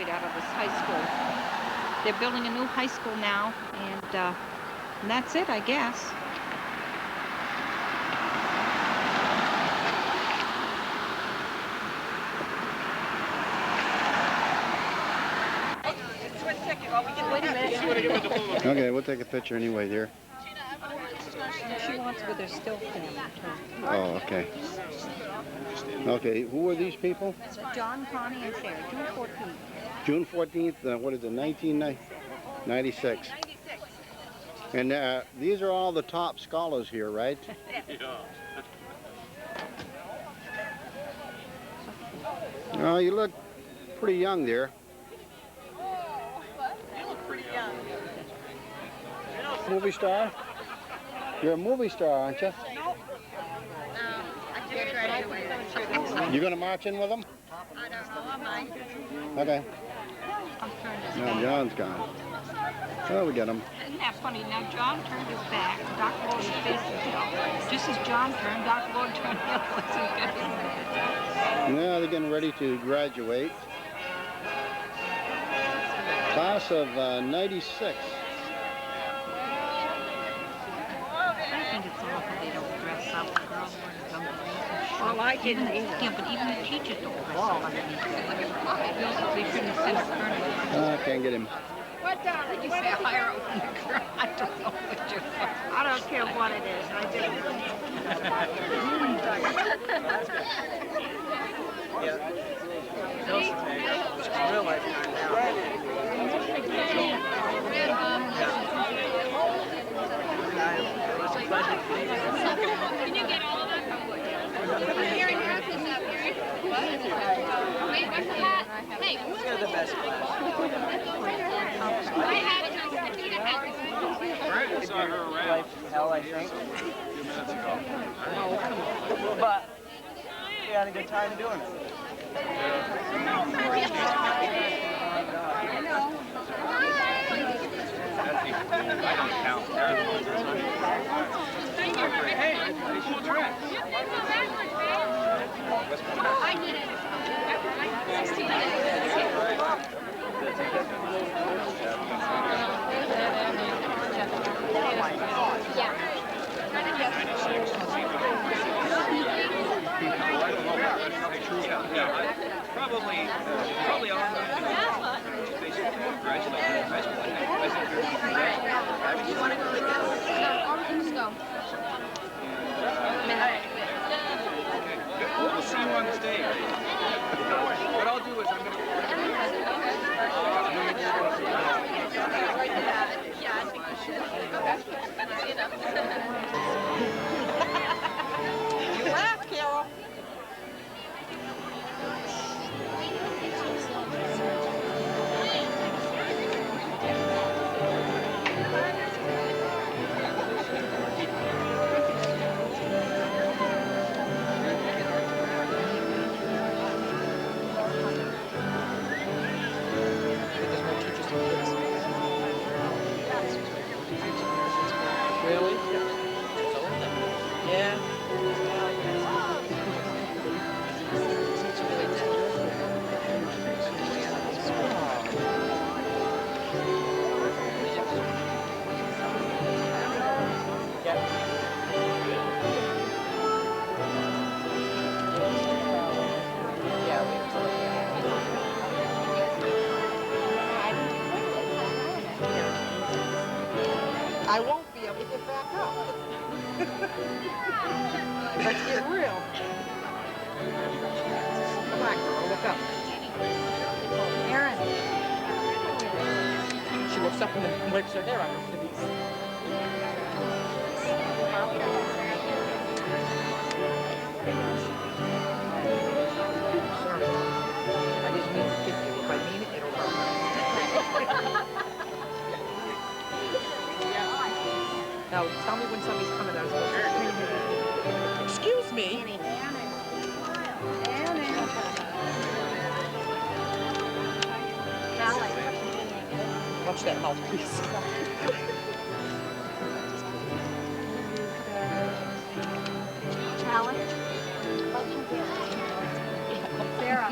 graduate out of this high school. They're building a new high school now, and that's it, I guess. Wait a minute. Okay, we'll take a picture anyway, dear. She wants with her still camera, too. Oh, okay. Okay, who are these people? John, Connie, and Sarah, June 14th. June 14th, what is it, 1996? And these are all the top scholars here, right? Oh, you look pretty young there. You look pretty young. Movie star? You're a movie star, aren't you? Nope. I just graduated. You gonna march in with them? I don't know, I might. Okay. Now John's gone. Oh, we got him. Isn't that funny? Now John turned his back, Dr. Lord faced the hill. Just as John turned, Dr. Lord turned the other way, so he got his back. Now they're getting ready to graduate. Class of 96. I think it's awful they don't dress up. The girls wear dungarees. Well, I didn't either. Yeah, but even the teachers don't dress up underneath it. Feels like they shouldn't send a colonel. I can't get him. What, darling? You say higher up in the girl? I don't know what you're I don't care what it is. I do. It's real life Can you get all of us? Gary, have this up, Gary. Wait, what's the hat? Hey, They're the best class. my hat is on. I need a hat. Life hell, I think. But we had a good time doing it. I don't count. Hey, cool dress. I did it. Probably all of them. You want to go with this? No, let's go. We'll see you on the stage. What I'll do is I'm going to... Yeah, I think we should. You laugh, Carol. Really? Yeah. I won't be able to get back up. Let's get real. Come on, girl, look up. Aaron. She looks up and then wipes her hair on her face. I didn't mean to kick you. If I mean it, it'll hurt. Now, tell me when somebody's coming out. Excuse me. Watch that mouthpiece. Alan. Sarah.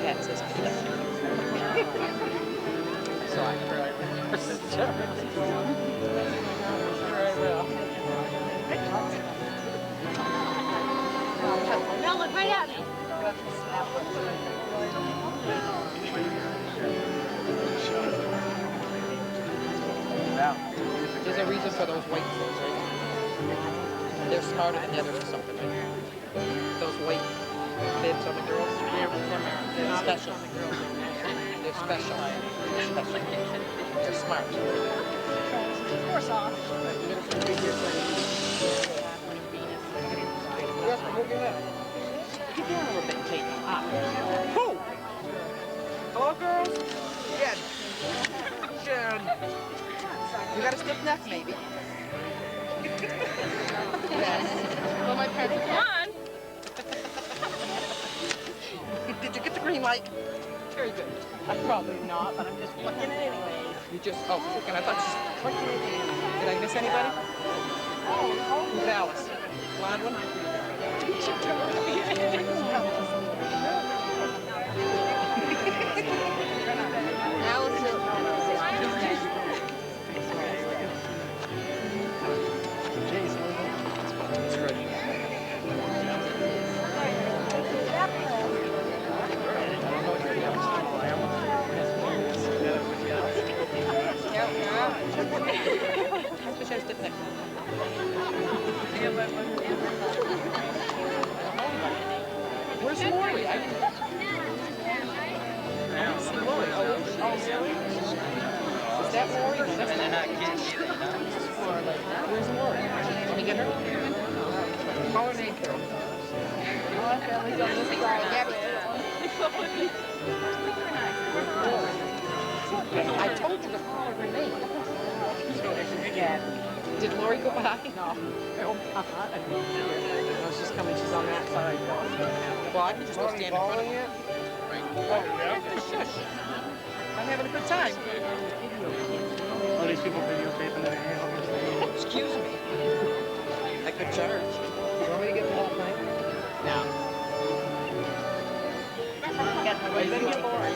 hat says Peter. So I really No, look right at me. There's a reason for those white things, right? They're smarter than the others or something, right? Those white bibs on the girls, they're special. They're special. They're special. They're smart. Of course off. Yes, move your head. Keep doing a little bit and take them up. Who? Hello, girls? Jen. Jen. You got a stiff neck, maybe? Yes. Well, my parents come on. Did you get the green light? Very good. I'm probably not, but I'm just looking it anyways. You just, oh, looking. I thought just looking at you. Did I miss anybody? Oh, who's Alice? Blonde one? Where's Lori? I didn't see Lori. Oh, really? Is that Lori? No, that's not. Where's Lori? Let me get her. Call her name, Carol. I told you to call her name. Did Lori go by? No. No, she's coming. She's on that side. Well, I can just go stand in front of her. Oh, shush. I'm having a good time. All these people videotaping it. Excuse me. I could charge. You want me to get the whole thing? No. Well, you better get Lori.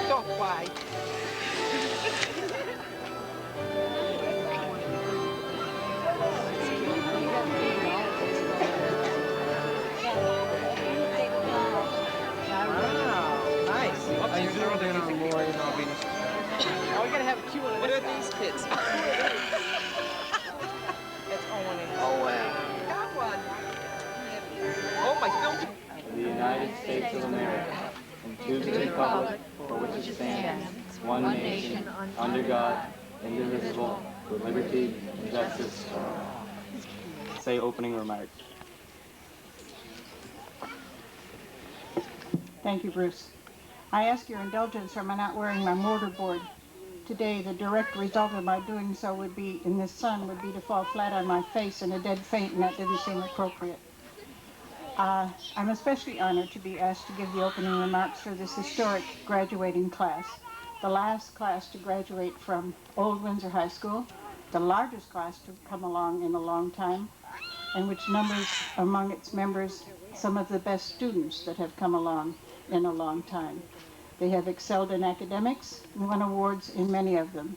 Don't fly. I zeroed in on Lori and I'll be. Oh, we gotta have a cue one. What are these kids? It's Owen and Owen. Got one. Oh, my filter. The United States of America, and to the republic for which it stands, one nation, under God, indivisible, with liberty and justice for all. Say opening remarks. Thank you, Bruce. I ask your indulgence for my not wearing my mortarboard today. The direct result of my doing so would be, in this sun, would be to fall flat on my face in a dead faint, and that didn't seem appropriate. I'm especially honored to be asked to give the opening remarks for this historic graduating class, the last class to graduate from Old Windsor High School, the largest class to come along in a long time, and which numbers among its members some of the best students that have come along in a long time. They have excelled in academics and won awards in many of them.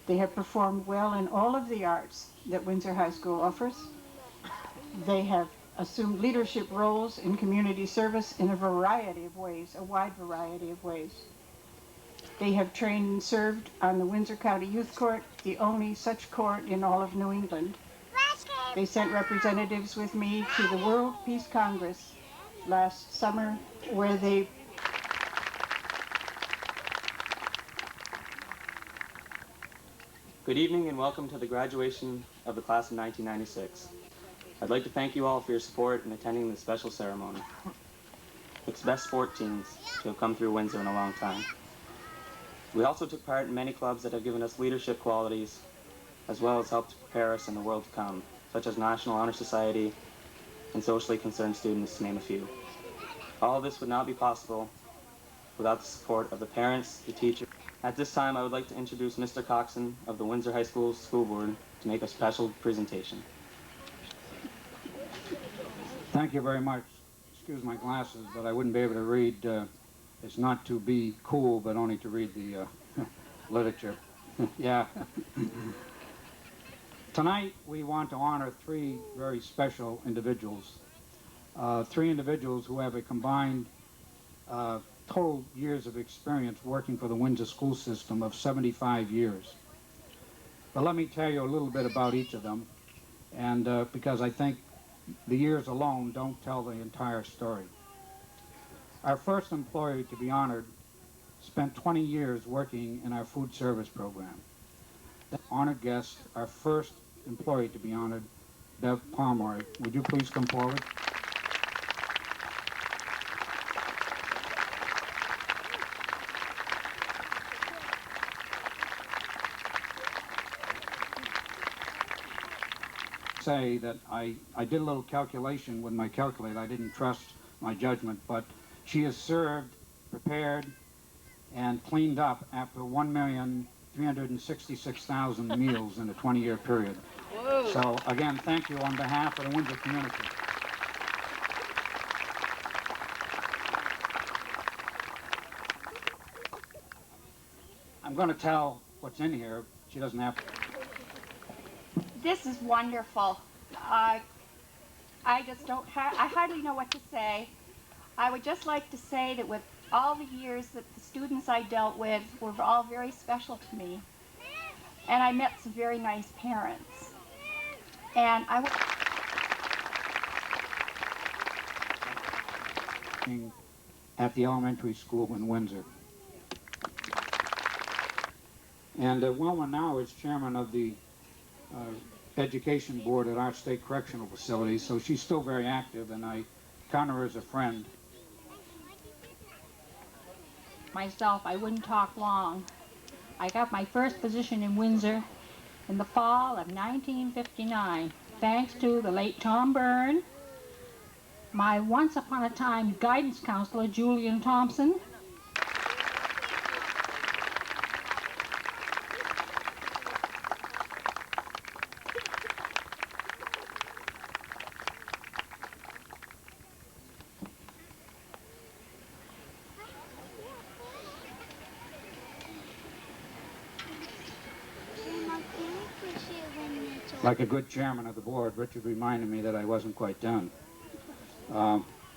They have performed well in all of the arts that Windsor High School offers. They have assumed leadership roles in community service in a variety of ways, a wide variety of ways. They have trained and served on the Windsor County Youth Court, the only such court in all of New England. They sent representatives with me to the World Peace Congress last summer, where they Good evening and welcome to the graduation of the class of 1996. I'd like to thank you all for your support in attending this special ceremony. It's best sport teams to have come through Windsor in a long time. We also took part in many clubs that have given us leadership qualities, as well as helped prepare us in the world to come, such as National Honor Society and Socially Concerned Students, to name a few. All of this would not be possible without the support of the parents, the teachers. At this time, I would like to introduce Mr. Coxon of the Windsor High School School Board to make a special presentation. Thank you very much. Excuse my glasses, but I wouldn't be able to read. It's not to be cool, but only to read the literature. Yeah. Tonight, we want to honor three very special individuals. Three individuals who have a combined total years of experience working for the Windsor school system of 75 years. But let me tell you a little bit about each of them, and because I think the years alone don't tell the entire story. Our first employee to be honored spent 20 years working in our food service program. The honored guest, our first employee to be honored, Bev Pomeroy. Would you please come forward? Say that I did a little calculation with my calculator. I didn't trust my judgment, but she has served, prepared, and cleaned up after 1,366,000 meals in a 20-year period. Whoa. So again, thank you on behalf of the Windsor community. I'm going to tell what's in here. She doesn't have to. This is wonderful. I just don't I hardly know what to say. I would just like to say that with all the years that the students I dealt with were all very special to me. And I met some very nice parents. And I would at the elementary school in Windsor. And Wilma now is chairman of the education board at our state correctional facility, so she's still very active, and I count her as a friend. Myself, I wouldn't talk long. I got my first position in Windsor in the fall of 1959, thanks to the late Tom Byrne, my once upon a time guidance counselor, Julian Thompson, Like a good chairman of the board, Richard reminded me that I wasn't quite done.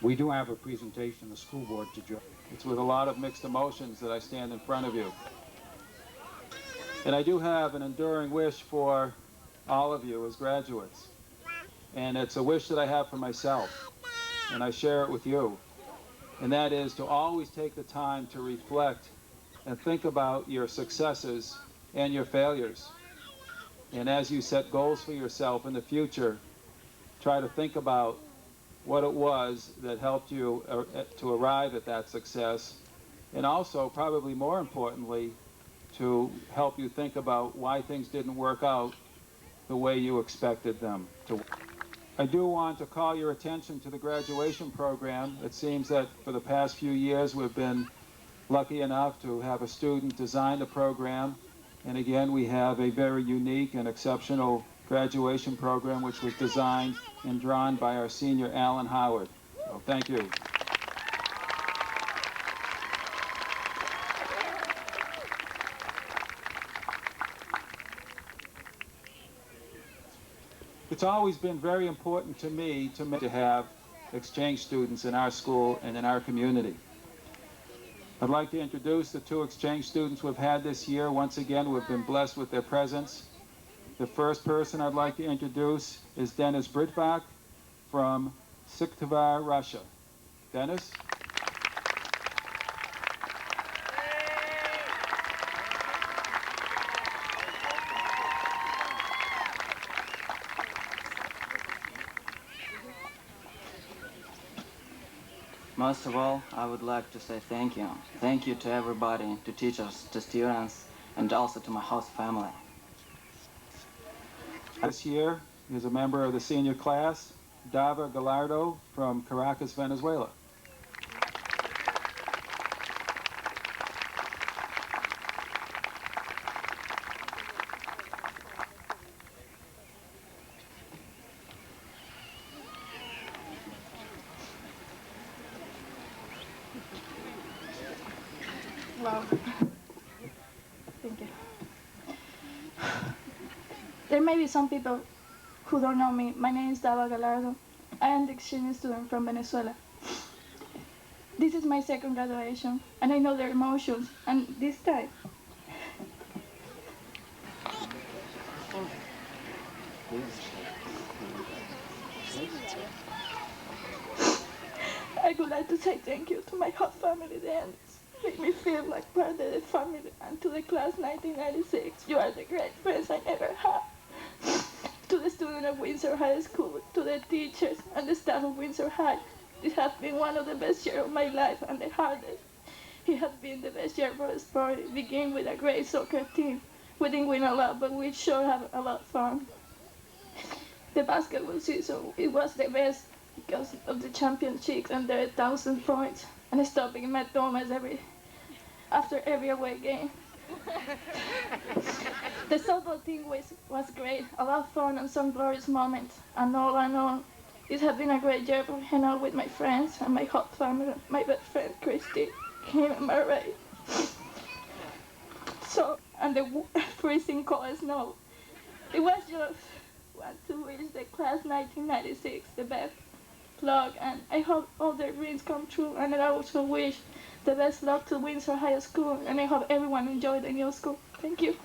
We do have a presentation, the school board, to join. It's with a lot of mixed emotions that I stand in front of you. And I do have an enduring wish for all of you as graduates. And it's a wish that I have for myself, and I share it with you. And that is to always take the time to reflect and think about your successes and your failures. And as you set goals for yourself in the future, try to think about what it was that helped you to arrive at that success, and also, probably more importantly, to help you think about why things didn't work out the way you expected them to. I do want to call your attention to the graduation program. It seems that for the past few years we've been lucky enough to have a student design the program. And again, we have a very unique and exceptional graduation program which was designed and drawn by our senior Alan Howard. So thank you. It's always been very important to me to have exchange students in our school and in our community. I'd like to introduce the two exchange students we've had this year. Once again, we've been blessed with their presence. The first person I'd like to introduce is Dennis Britvak from Syktyvkar, Russia. Dennis? Most of all, I would like to say thank you. Thank you to everybody, to teachers, to students, and also to my host family. This year is a member of the senior class, Dava Gallardo from Caracas, Venezuela. love. Thank you. There may be some people who don't know me. My name is Dava Galardo. I am the exchange student from Venezuela. This is my second graduation, and I know their emotions, and this time, I would like to say thank you to my whole family. They made me feel like part of the family, and to the class 1996. You are the great friends I ever had. To the students of Windsor High School, to the teachers and the staff of Windsor High. This has been one of the best years of my life and the hardest. It has been the best year for sport. It began with a great soccer team. We didn't win a lot, but we sure had a lot of fun. The basketball season, it was the best because of the championships and the 1,000 points and stopping McDonald's after every away game. The softball team was great, a lot of fun and some glorious moments. And all in all, it has been a great year for hanging out with my friends and my whole family, my best friend Christy, Kim and Murray. So, and the freezing cold snow. It was just want to wish the class 1996 the best luck, and I hope all their dreams come true, and I also wish the best luck to Windsor High School, and I hope everyone enjoyed the new school. Thank you.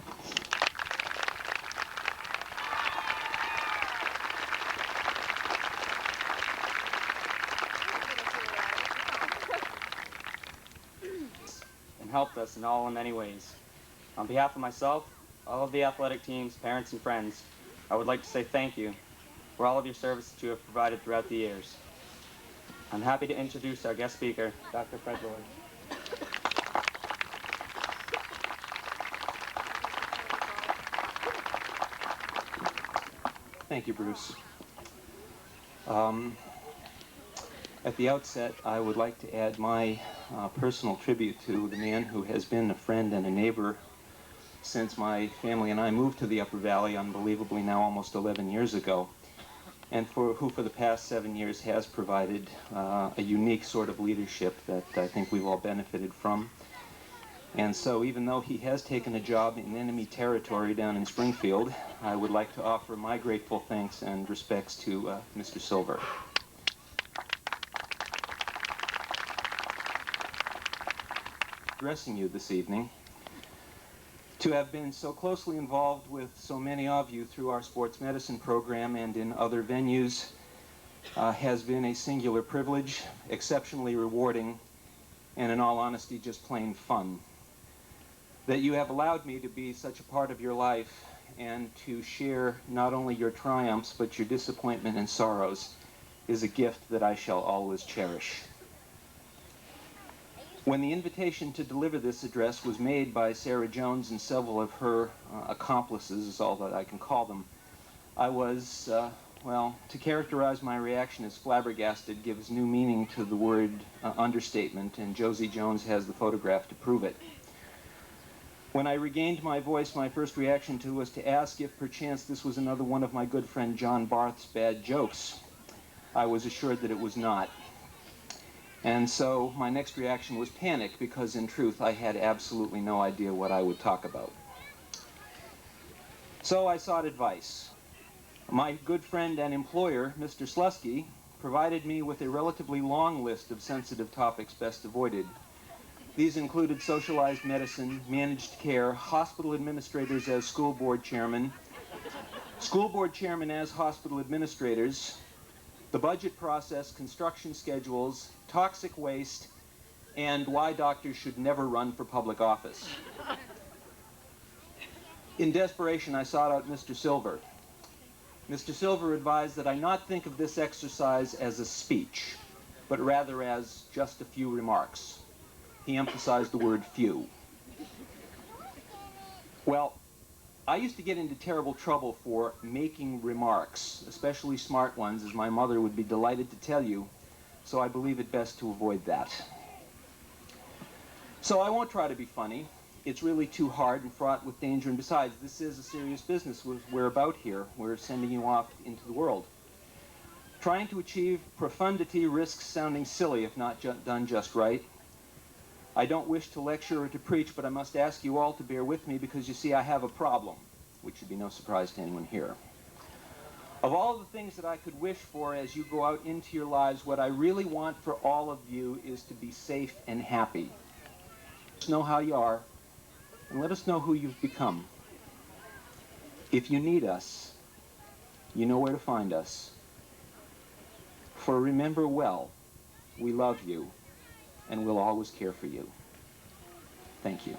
And helped us in all in many ways. On behalf of myself, all of the athletic teams, parents, and friends, I would like to say thank you for all of your service that you have provided throughout the years. I'm happy to introduce our guest speaker, Dr. Fred Lloyd. Thank you, Bruce. At the outset, I would like to add my personal tribute to the man who has been a friend and a neighbor since my family and I moved to the Upper Valley, unbelievably now almost 11 years ago, and who for the past 7 years has provided a unique sort of leadership that I think we've all benefited from. And so even though he has taken a job in enemy territory down in Springfield, I would like to offer my grateful thanks and respects to Mr. Silver. Addressing you this evening, to have been so closely involved with so many of you through our sports medicine program and in other venues has been a singular privilege, exceptionally rewarding, and in all honesty, just plain fun. That you have allowed me to be such a part of your life and to share not only your triumphs but your disappointment and sorrows is a gift that I shall always cherish. When the invitation to deliver this address was made by Sarah Jones and several of her accomplices, is all that I can call them, I was, well, to characterize my reaction as flabbergasted gives new meaning to the word understatement, and Josie Jones has the photograph to prove it. When I regained my voice, my first reaction was to ask if perchance this was another one of my good friend John Barth's bad jokes. I was assured that it was not. And so my next reaction was panic, because in truth I had absolutely no idea what I would talk about. So I sought advice. My good friend and employer, Mr. Slusky, provided me with a relatively long list of sensitive topics best avoided. These included socialized medicine, managed care, hospital administrators as school board chairmen as hospital administrators, the budget process, construction schedules, toxic waste, and why doctors should never run for public office. In desperation, I sought out Mr. Silver. Mr. Silver advised that I not think of this exercise as a speech, but rather as just a few remarks. He emphasized the word few. Well, I used to get into terrible trouble for making remarks, especially smart ones, as my mother would be delighted to tell you, so I believe it best to avoid that. So I won't try to be funny. It's really too hard and fraught with danger, and besides, this is a serious business we're about here. We're sending you off into the world. Trying to achieve profundity risks sounding silly if not done just right. I don't wish to lecture or to preach, but I must ask you all to bear with me because you see I have a problem, which should be no surprise to anyone here. Of all the things that I could wish for as you go out into your lives, what I really want for all of you is to be safe and happy. Let us know how you are, and let us know who you've become. If you need us, you know where to find us. For remember well, we love you, and we'll always care for you. Thank you.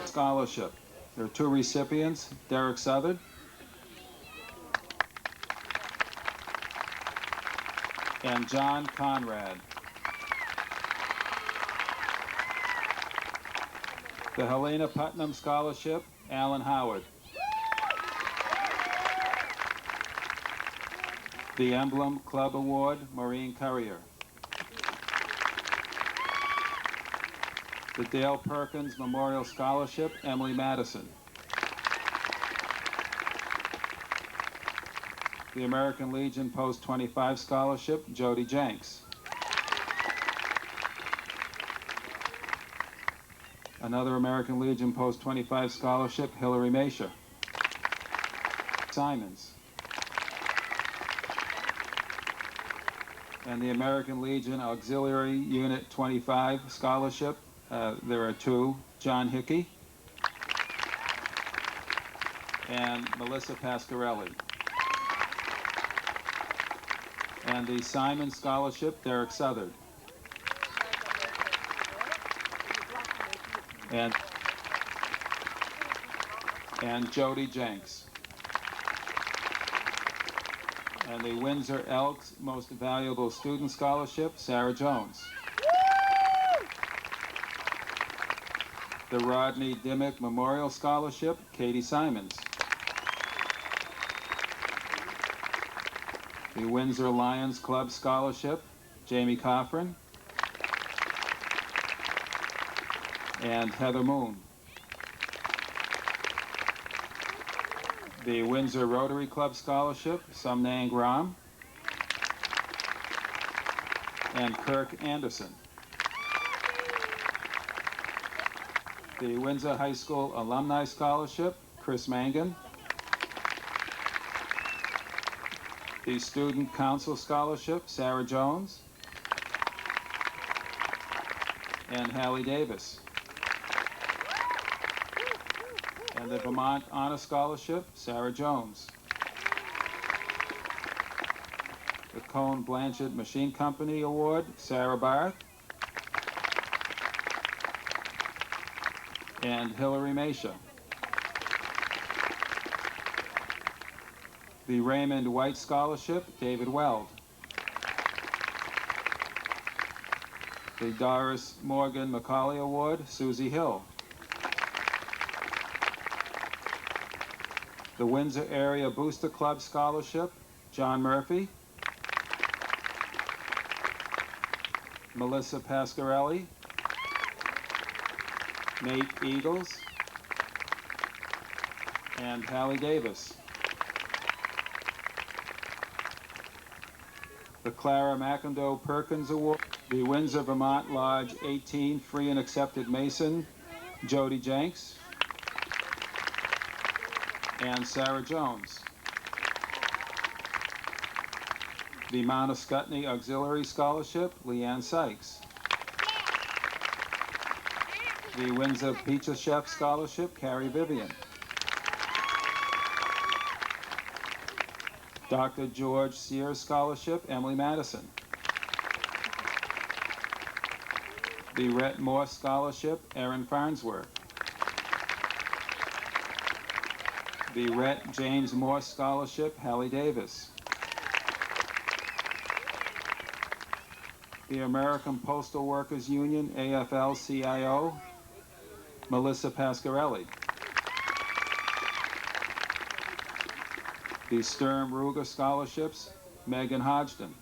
Scholarship. There are two recipients, Derek Southard and John Conrad. The Helena Putnam Scholarship, Alan Howard. The Emblem Club Award, Maureen Currier. The Dale Perkins Memorial Scholarship, Emily Madison. The American Legion Post 25 Scholarship, Jody Jenks. Another American Legion Post 25 Scholarship, Hillary Masha. Simons. And the American Legion Auxiliary Unit 25 Scholarship, there are two, John Hickey and Melissa Pasquarelli. And the Simon Scholarship, Derek Southard. And Jody Jenks. And the Windsor Elks Most Valuable Student Scholarship, Sarah Jones. The Rodney Dimmick Memorial Scholarship, Katie Simons. The Windsor Lions Club Scholarship, Jamie Coffrin and Heather Moon. The Windsor Rotary Club Scholarship, Sumnang Ram and Kirk Anderson. The Windsor High School Alumni Scholarship, Chris Mangan. The Student Council Scholarship, Sarah Jones and Hallie Davis. And the Vermont Honor Scholarship, Sarah Jones. The Cone Blanchard Machine Company Award, Sarah Barth and Hillary Masha. The Raymond White Scholarship, David Weld. The Doris Morgan Macaulay Award, Susie Hill. The Windsor Area Booster Club Scholarship, John Murphy. Melissa Pasquarelli. Nate Eagles. And Hallie Davis. The Clara McIndoe Perkins Award. The Windsor Vermont Lodge 18 Free and Accepted Mason, Jody Jenks and Sarah Jones. The Mount Ascutney Auxiliary Scholarship, Leanne Sykes. The Windsor Pizza Chef Scholarship, Carrie Vivian. Dr. George Sears Scholarship, Emily Madison. The Rhett Morse Scholarship, Erin Farnsworth. The Rhett James Morse Scholarship, Hallie Davis. The American Postal Workers Union, AFL-CIO, Melissa Pasquarelli. The Sturm Ruger Scholarships, Megan Hodgson.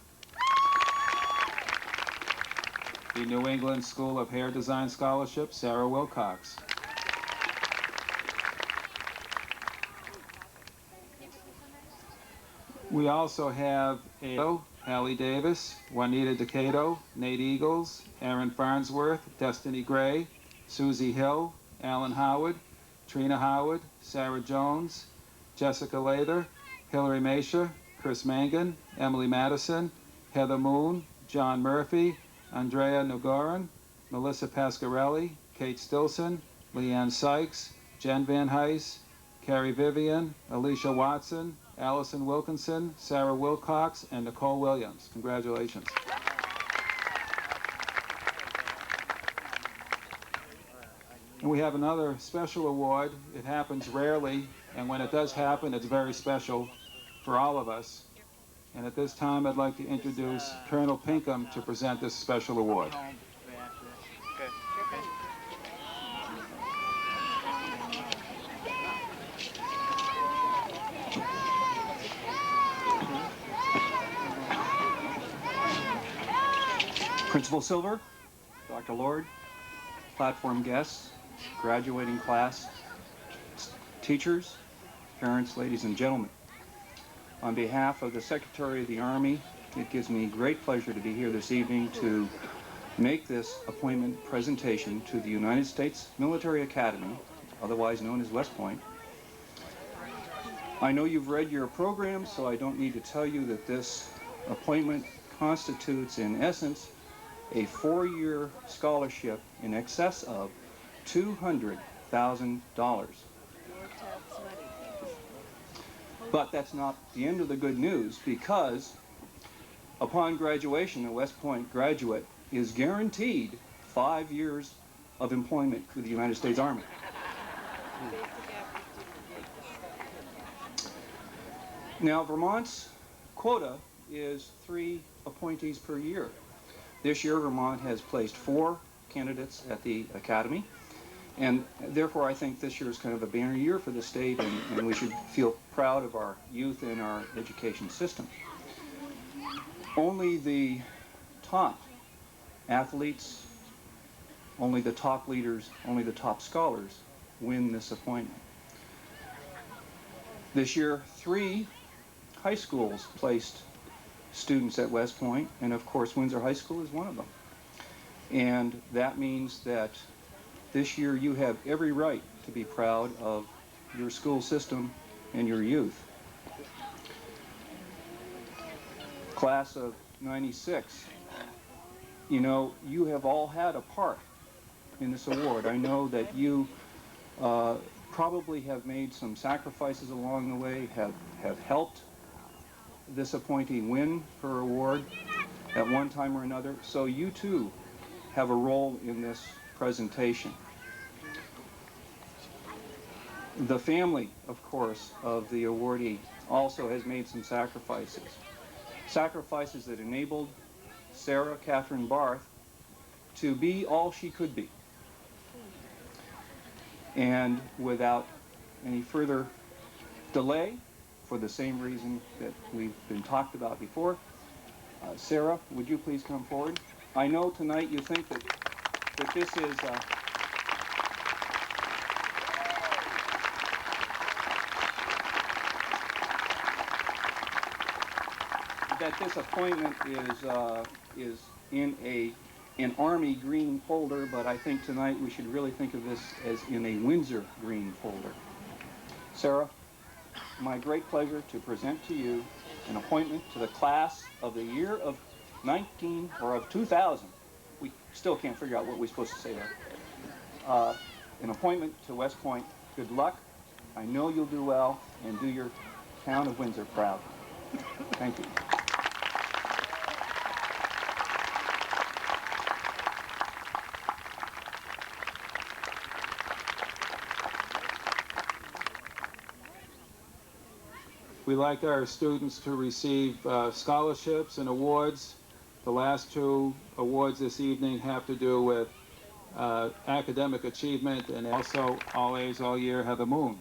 The New England School of Hair Design Scholarship, Sarah Wilcox. We also have Hallie Davis, Juanita Decato, Nate Eagles, Erin Farnsworth, Destiny Gray, Susie Hill, Alan Howard, Trina Howard, Sarah Jones, Jessica Lather, Hillary Masha, Chris Mangan, Emily Madison, Heather Moon, John Murphy, Andrea Nogoran, Melissa Pasquarelli, Kate Stilson, Leanne Sykes, Jen Van Heis, Carrie Vivian, Alicia Watson, Allison Wilkinson, Sarah Wilcox, and Nicole Williams. Congratulations. And we have another special award. It happens rarely, and when it does happen, it's very special for all of us. And at this time, I'd like to introduce Colonel Pinkham to present this special award. Principal Silver, Dr. Lord, platform guests, graduating class, teachers, parents, ladies and gentlemen. On behalf of the Secretary of the Army, it gives me great pleasure to be here this evening to make this appointment presentation to the United States Military Academy, otherwise known as West Point. I know you've read your program, so I don't need to tell you that this appointment constitutes, in essence, a 4-year scholarship in excess of $200,000. But that's not the end of the good news, because upon graduation, a West Point graduate is guaranteed 5 years of employment with the United States Army. Now, Vermont's quota is 3 appointees per year. This year, Vermont has placed 4 candidates at the Academy, And therefore, I think this year is kind of a banner year for the state, and we should feel proud of our youth and our education system. Only the top athletes, only the top leaders, only the top scholars win this appointment. This year, 3 high schools placed students at West Point, and of course Windsor High School is one of them. And that means that this year you have every right to be proud of your school system and your youth. Class of '96, you know, you have all had a part in this award. I know that you probably have made some sacrifices along the way, have helped this appointee win her award at one time or another, so you too have a role in this presentation. The family, of course, of the awardee also has made some sacrifices. Sacrifices that enabled Sarah Catherine Barth to be all she could be. And without any further delay, for the same reason that we've been talked about before, Sarah, would you please come forward? I know tonight you think that this is that this appointment is in an Army green folder, but I think tonight we should really think of this as in a Windsor green folder. Sarah, my great pleasure to present to you an appointment to the class of the year of 2000. We still can't figure out what we're supposed to say there. An appointment to West Point. Good luck. I know you'll do well and do your town of Windsor proud. Thank you. We like our students to receive scholarships and awards. The last 2 awards this evening have to do with academic achievement, and also all A's all year have a moon.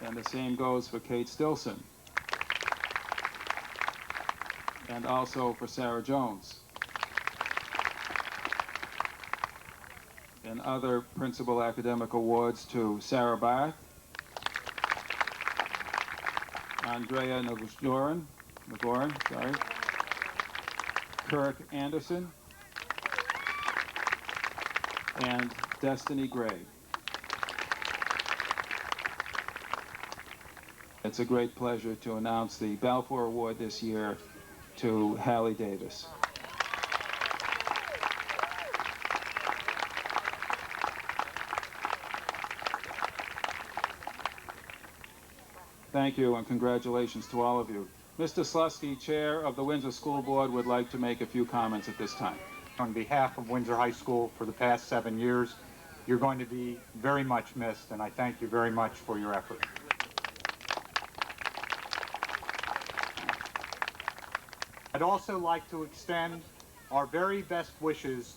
And the same goes for Kate Stilson. And also for Sarah Jones. And other principal academic awards to Sarah Barth, Andrea McGoran, Kirk Anderson, and Destiny Gray. It's a great pleasure to announce the Balfour Award this year to Hallie Davis. Thank you and congratulations to all of you. Mr. Slusky, Chair of the Windsor School Board, would like to make a few comments at this time. On behalf of Windsor High School for the past 7 years, you're going to be very much missed, and I thank you very much for your effort. I'd also like to extend our very best wishes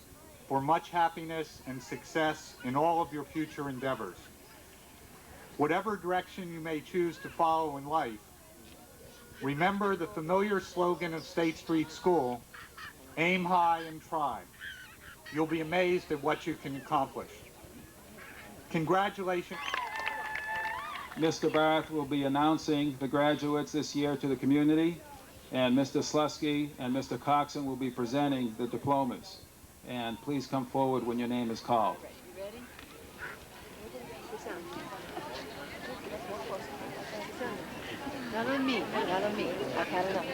for much happiness and success in all of your future endeavors. Whatever direction you may choose to follow in life, remember the familiar slogan of State Street School, aim high and try. You'll be amazed at what you can accomplish. Congratulations. Mr. Barth will be announcing the graduates this year to the community, and Mr. Slusky and Mr. Coxon will be presenting the diplomas. And please come forward when your name is called. Not on me, not on me. I've had enough.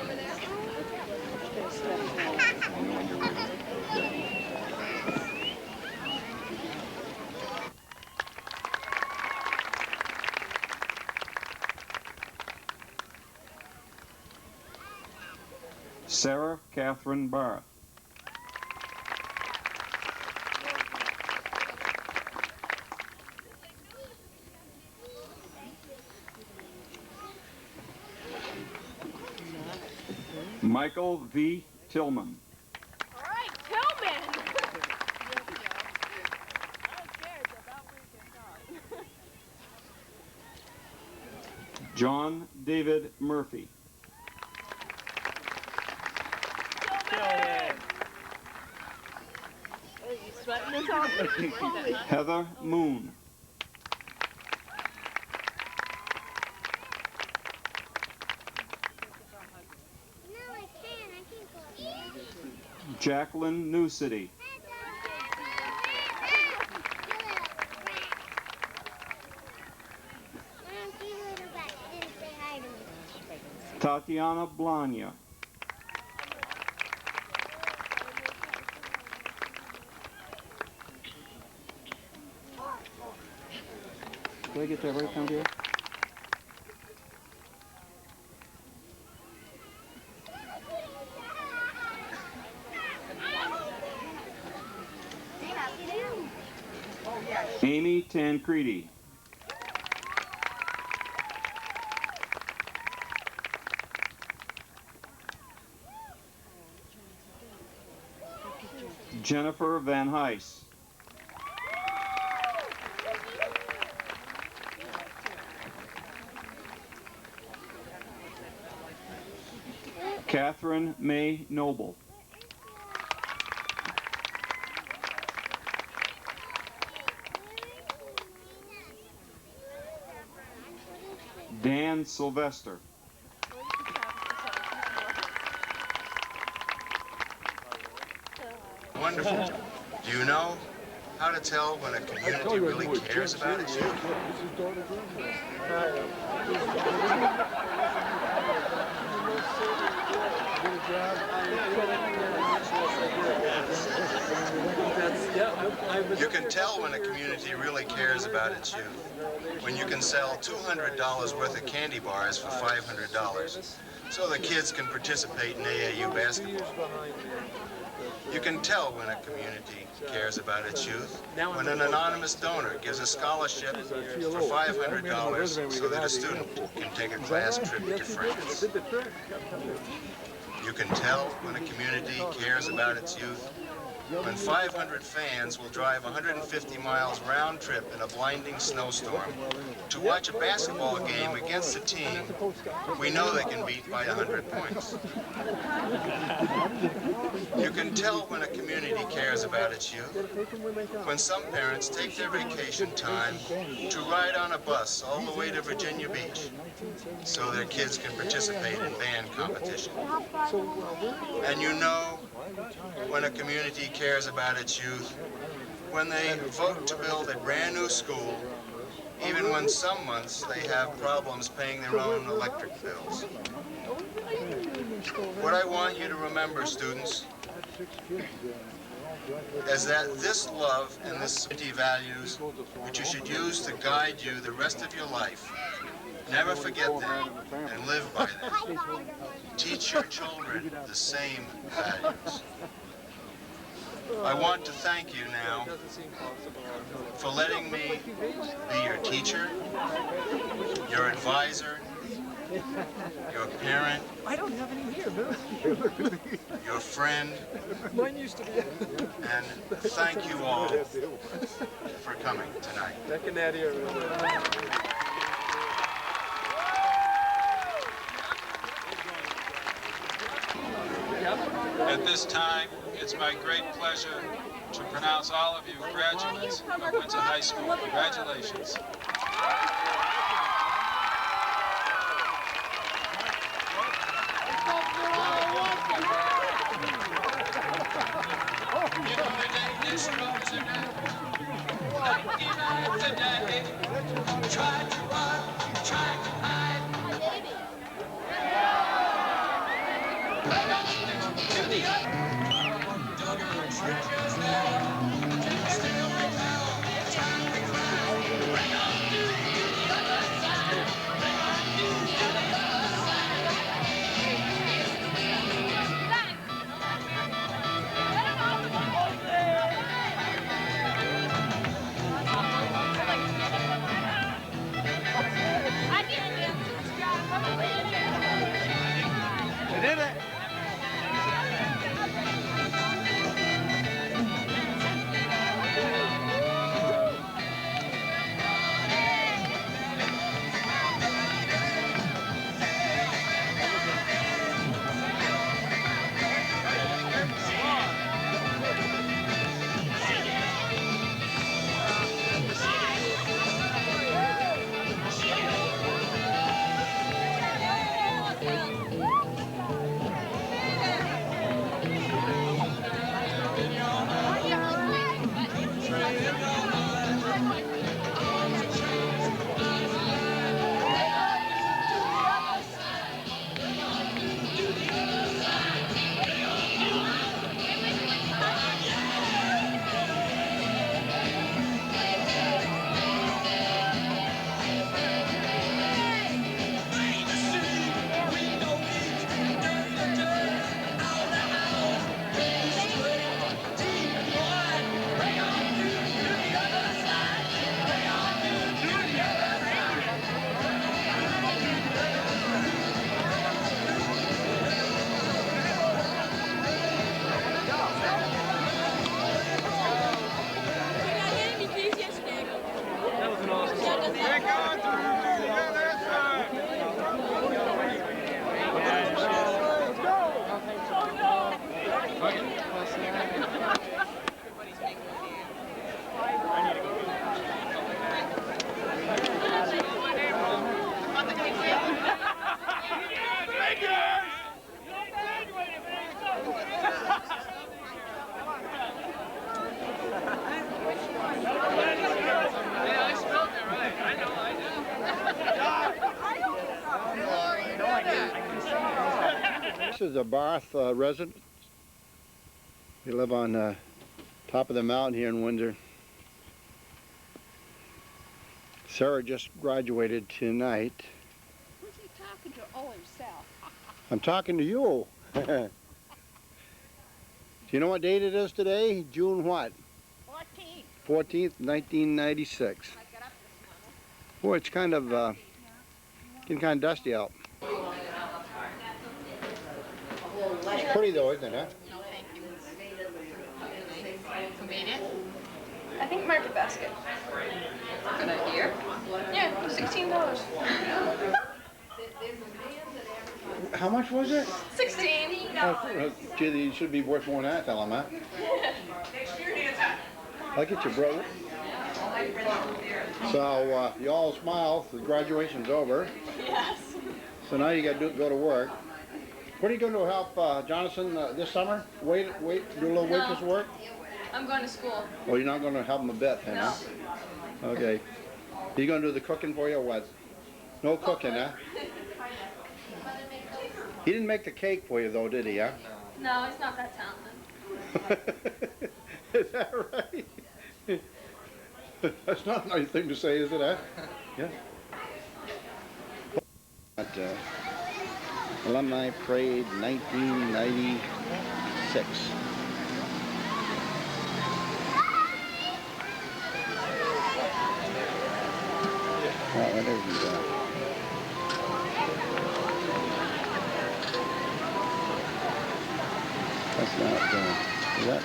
Sarah Catherine Barth. Michael V. Tillman. All right, Tillman. John David Murphy. Heather Moon. Jacqueline Newcity. Tatiana Blanya. Did I get that right down here? Amy Tancredi. Jennifer Van Heis. Catherine May Noble. Dan Sylvester. Wonderful. Do you know how to tell when a community really cares about its youth? You can tell when a community really cares about its youth when you can sell $200 worth of candy bars for $500 so the kids can participate in AAU basketball. You can tell when a community cares about its youth when an anonymous donor gives a scholarship for $500 so that a student can take a class trip to France. You can tell when a community cares about its youth when 500 fans will drive 150 miles round trip in a blinding snowstorm to watch a basketball game against a team we know they can beat by 100 points. You can tell when a community cares about its youth when some parents take their vacation time to ride on a bus all the way to Virginia Beach so their kids can participate in band competition. And you know when a community cares about its youth when they vote to build a brand new school even when some months they have problems paying their own electric bills. What I want you to remember, students, is that this love and this city values which you should use to guide you the rest of your life. Never forget them and live by them. Teach your children the same values. I want to thank you now for letting me be your teacher, your advisor, your parent, I don't have any here, man. your friend, Mine used to be. and thank you all for coming tonight. Back in that area. At this time, it's my great pleasure to pronounce all of you graduates of Windsor High School. Congratulations. This is a Barth resident. We live on top of the mountain here in Windsor. Sarah just graduated tonight. Who's he talking to? Oh, himself. I'm talking to you. Do you know what date it is today? June what? 14th, 1996. Boy, it's kind of getting kind of dusty out. It's pretty though, isn't it? Huh? No, thank you. Who made it? I think Market Basket. Good idea. Yeah, $16. How much was it? 16. Oh, gee, you should be worth more than that, tell him, huh? I'll get you, brother. So, you all smile, the graduation's over. Yes. So now you got to go to work. What are you going to help Jonathan this summer? Wait, do a little waitress work? I'm going to school. Well, you're not going to help him a bit, then, huh? Okay. You going to do the cooking for you or what? No cooking, huh? He didn't make the cake for you, though, did he, huh? No, he's not that talented. Is that right? That's not a nice thing to say, is it, huh? Yeah. At, Alumni Parade 1996. Oh, what is that? That's not, is that,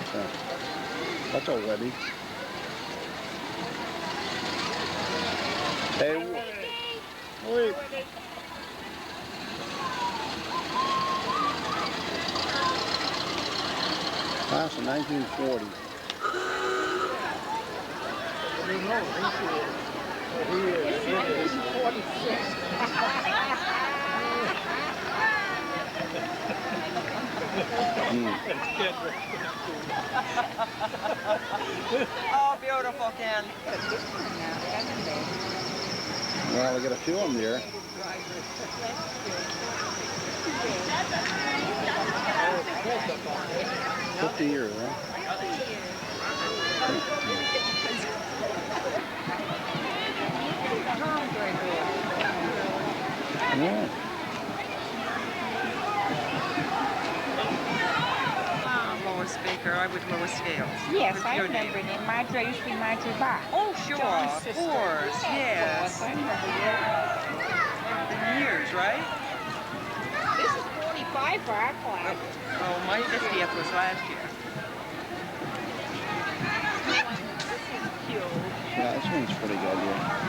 that's old Webby. Hey, wait. Class of 1940. Oh, beautiful, Ken. Well, we got a few of them here. 50 years, huh? Yeah. Lois Baker, I would Lois Scales. Yes, What's I your remember name? it. Marjorie used to be Marjorie Bach. Oh, sure, John's of sister. course, yes. I remember you. The years, right? This is 45 for our class. Oh, my 50th was last year. Yeah, this one's pretty good, yeah.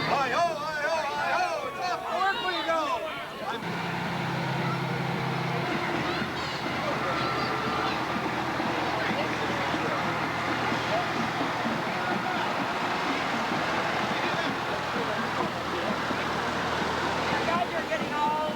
Hi-ho, hi-ho, hi-ho! It's off to work we go! God, you're getting old.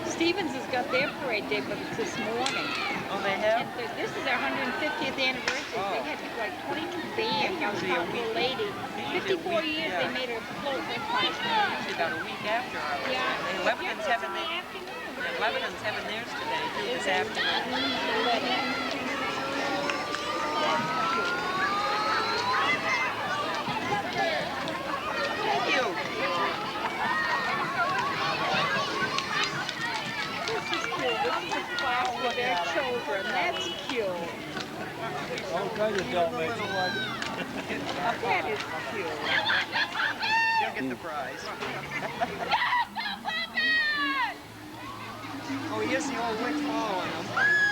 Stevens has got their parade day, but it's this morning. Oh, they have? And this is their 150th anniversary. They had like 22 bands. I was talking to a lady. 54 years they made her float. Usually about a week after ours. Yeah. And Lebanon's having Lebanon's having theirs today, too, this afternoon. Thank you. For their children. That's cute. Okay, you don't make That is cute. You'll get the prize. Oh, here's the old wick following them.